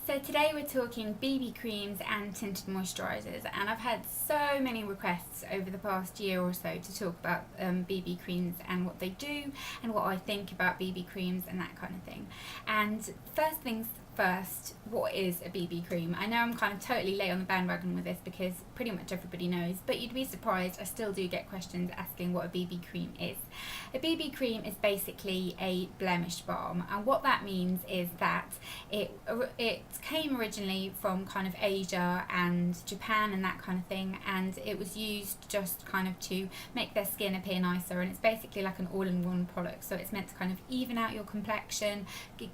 So today we're talking BB creams and tinted moisturisers, and I've had so many requests over the past year or so to talk about BB creams and what they do and what I think about BB creams and that kind of thing. And first things first, what is a BB cream? I know I'm kind of totally late on the bandwagon with this because pretty much everybody knows, but you'd be surprised, I still do get questions asking what a BB cream is. A BB cream is basically a blemish balm, and what that means is that it came originally from kind of Asia and Japan and that kind of thing, and it was used just kind of to make their skin appear nicer, and it's basically like an all-in-one product. So it's meant to kind of even out your complexion,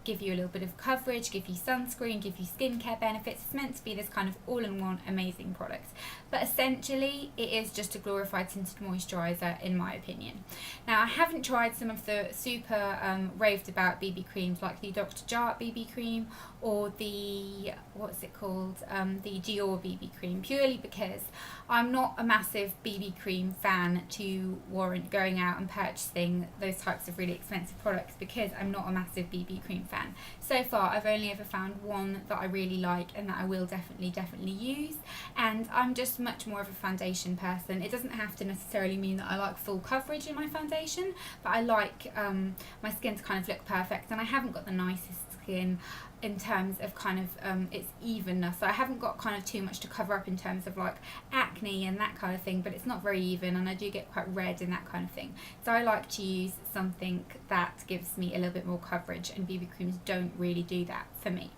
give you a little bit of coverage, give you sunscreen, give you skincare benefits. It's meant to be this kind of all-in-one amazing product, but essentially it is just a glorified tinted moisturiser in my opinion. Now I haven't tried some of the super raved about BB creams like the Dr. Jart BB cream or the the Dior BB cream, purely because I'm not a massive BB cream fan to warrant going out and purchasing those types of really expensive products, because I'm not a massive BB cream fan. So far I've only ever found one that I really like and that I will definitely use, and I'm just much more of a foundation person. It doesn't have to necessarily mean that I like full coverage in my foundation, but I like my skin to kind of look perfect, and I haven't got the nicest skin in terms of kind of its evenness. So I haven't got kind of too much to cover up in terms of like acne and that kind of thing, but it's not very even, and I do get quite red and that kind of thing. So I like to use something that gives me a little bit more coverage, and BB creams don't really do that for me.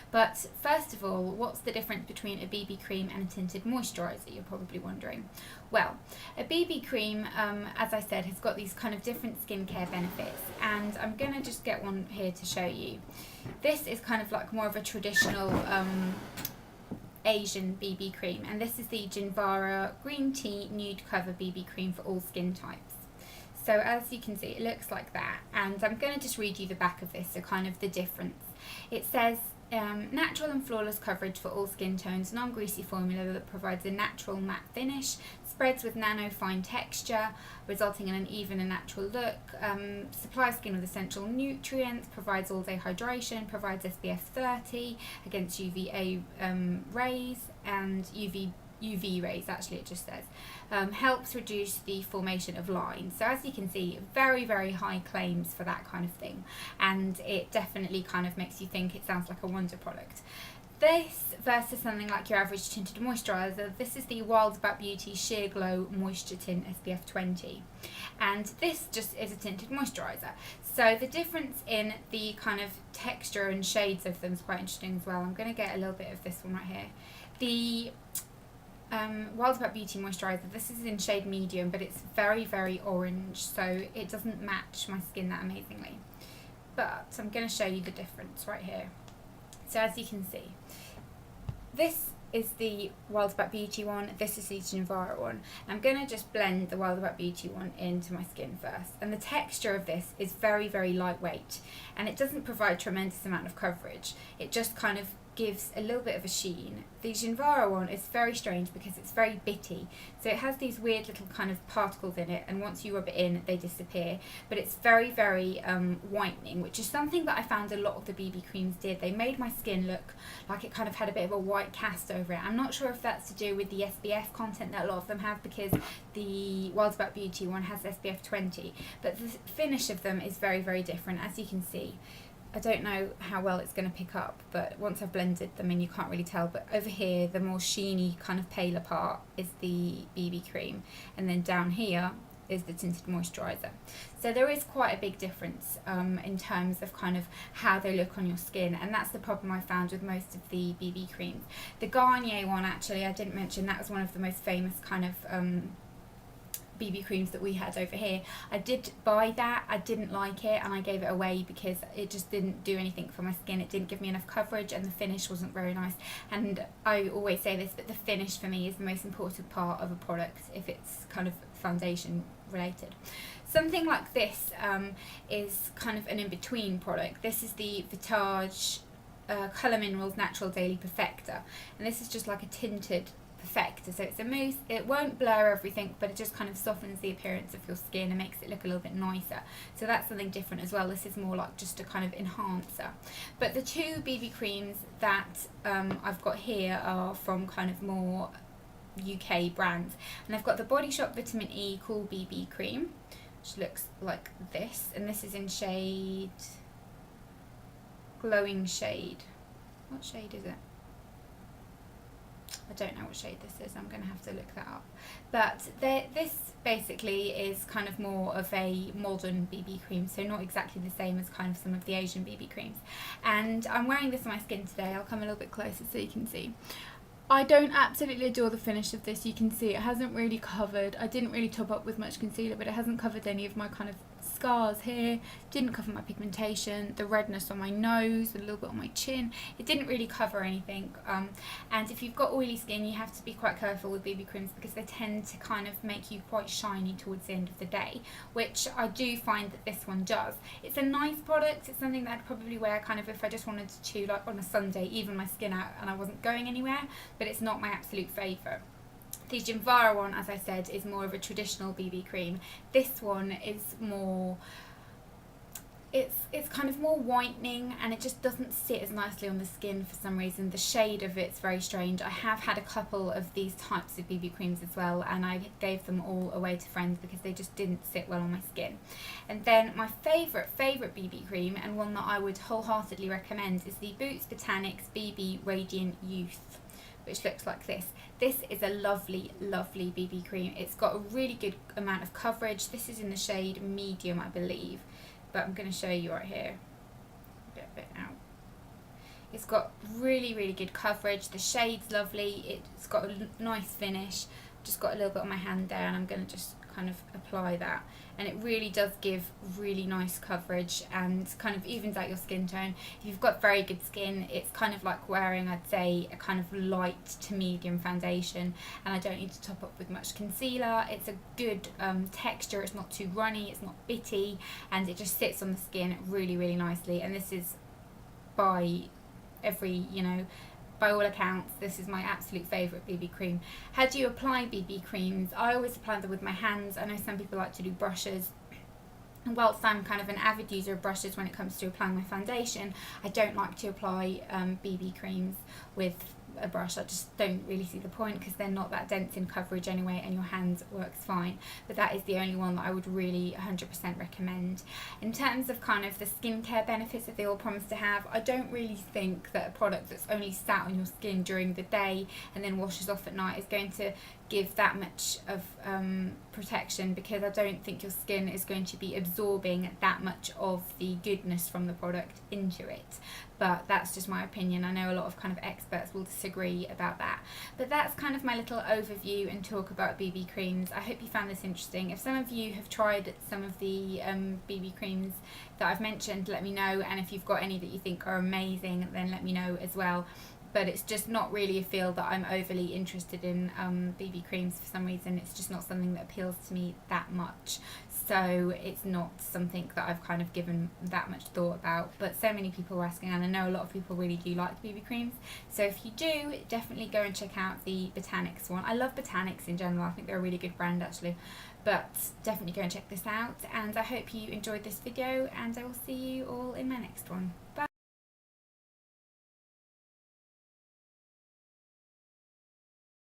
But first of all, what's the difference between a BB cream and a tinted moisturiser, you're probably wondering. Well, a BB cream, as I said, has got these kind of different skincare benefits, and I'm going to just get one here to show you. This is kind of like more of a traditional Asian BB cream, and this is the Jinvara Green Tea Nude Cover BB cream for all skin types. So as you can see, it looks like that, and I'm going to just read you the back of this, so kind of the difference. It says, natural and flawless coverage for all skin tones, non-greasy formula that provides a natural matte finish, spreads with nano-fine texture, resulting in an even and natural look, supplies skin with essential nutrients, provides all-day hydration, provides SPF 30 against UVA rays and UV rays, actually it just says, helps reduce the formation of lines. So as you can see, very high claims for that kind of thing, and it definitely kind of makes you think it sounds like a wonder product. This versus something like your average tinted moisturiser, this is the Wild About Beauty Sheer Glow Moisture Tint SPF 20, and this just is a tinted moisturiser. So the difference in the kind of texture and shades of them is quite interesting as well. I'm going to get a little bit of this one right here. The Wild About Beauty moisturiser, this is in shade medium, but it's very orange, so it doesn't match my skin that amazingly. But I'm going to show you the difference right here. So as you can see, this is the Wild About Beauty one, this is the Jinvara one. I'm going to just blend the Wild About Beauty one into my skin first, and the texture of this is very lightweight, and it doesn't provide tremendous amount of coverage. It just kind of gives a little bit of a sheen. The Jinvara one is very strange because it's very bitty, so it has these weird little kind of particles in it, and once you rub it in they disappear, but it's very whitening, which is something that I found a lot of the BB creams did. They made my skin look like it kind of had a bit of a white cast over it. I'm not sure if that's to do with the SPF content that a lot of them have, because the Wild About Beauty one has SPF 20, but the finish of them is very different. As you can see, I don't know how well it's going to pick up, but once I've blended them in you can't really tell, but over here the more sheeny kind of paler part is the BB cream, and then down here is the tinted moisturiser. So there is quite a big difference in terms of kind of how they look on your skin, and that's the problem I found with most of the BB creams. The Garnier one, actually, I didn't mention, that was one of the most famous kind of BB creams that we had over here. I did buy that, I didn't like it, and I gave it away because it just didn't do anything for my skin. It didn't give me enough coverage, and the finish wasn't very nice. And I always say this, but the finish for me is the most important part of a product if it's kind of foundation related. Something like this is kind of an in-between product. This is the Vitage Colour Minerals Natural Daily Perfector, and this is just like a tinted perfector. So it's a mousse, it won't blur everything, but it just kind of softens the appearance of your skin and makes it look a little bit nicer. So that's something different as well. This is more like just a kind of enhancer. But the two BB creams that I've got here are from kind of more UK brands, and I've got the Body Shop Vitamin E Cool BB Cream, which looks like this, and this is in shade Glowing Shade. What shade is it? I don't know what shade this is, I'm going to have to look that up. But this basically is kind of more of a modern BB cream, so not exactly the same as kind of some of the Asian BB creams. And I'm wearing this on my skin today. I'll come a little bit closer so you can see. I don't absolutely adore the finish of this. You can see it hasn't really covered, I didn't really top up with much concealer, but it hasn't covered any of my kind of scars here, didn't cover my pigmentation, the redness on my nose, a little bit on my chin. It didn't really cover anything, and if you've got oily skin, you have to be quite careful with BB creams because they tend to kind of make you quite shiny towards the end of the day, which I do find that this one does. It's a nice product. It's something that I'd probably wear kind of if I just wanted to, like on a Sunday, even my skin out and I wasn't going anywhere, but it's not my absolute favourite. The Jenvara one, as I said, is more of a traditional BB cream. This one is more, it's kind of more whitening, and it just doesn't sit as nicely on the skin for some reason. The shade of it's very strange. I have had a couple of these types of BB creams as well, and I gave them all away to friends because they just didn't sit well on my skin. And then my favourite BB cream, and one that I would wholeheartedly recommend, is the Boots Botanics BB Radiant Youth, which looks like this. This is a lovely, lovely BB cream. It's got a really good amount of coverage. This is in the shade medium, I believe, but I'm going to show you right here. Get a bit out. It's got really, really good coverage. The shade's lovely. It's got a nice finish. Just got a little bit on my hand there, and I'm going to just kind of apply that, and it really does give really nice coverage and kind of evens out your skin tone. If you've got very good skin, it's kind of like wearing, I'd say, a kind of light to medium foundation, and I don't need to top up with much concealer. It's a good texture. It's not too runny, it's not bitty, and it just sits on the skin really, really nicely. And this is by all accounts, this is my absolute favourite BB cream. How do you apply BB creams? I always apply them with my hands. I know some people like to do brushes. And whilst I'm kind of an avid user of brushes when it comes to applying my foundation, I don't like to apply BB creams with a brush. I just don't really see the point because they're not that dense in coverage anyway, and your hands works fine. But that is the only one that I would really 100% recommend. In terms of kind of the skincare benefits that they all promise to have, I don't really think that a product that's only sat on your skin during the day and then washes off at night is going to give that much of protection, because I don't think your skin is going to be absorbing that much of the goodness from the product into it. But that's just my opinion. I know a lot of kind of experts will disagree about that. But that's kind of my little overview and talk about BB creams. I hope you found this interesting. If some of you have tried some of the BB creams that I've mentioned, let me know. And if you've got any that you think are amazing, then let me know as well. But it's just not really a field that I'm overly interested in, BB creams, for some reason. It's just not something that appeals to me that much. So it's not something that I've kind of given that much thought about. But so many people are asking, and I know a lot of people really do like BB creams. So if you do, definitely go and check out the Botanics one. I love Botanics in general. I think they're a really good brand actually. But definitely go and check this out. And I hope you enjoyed this video, and I will see you all in my next one. Bye!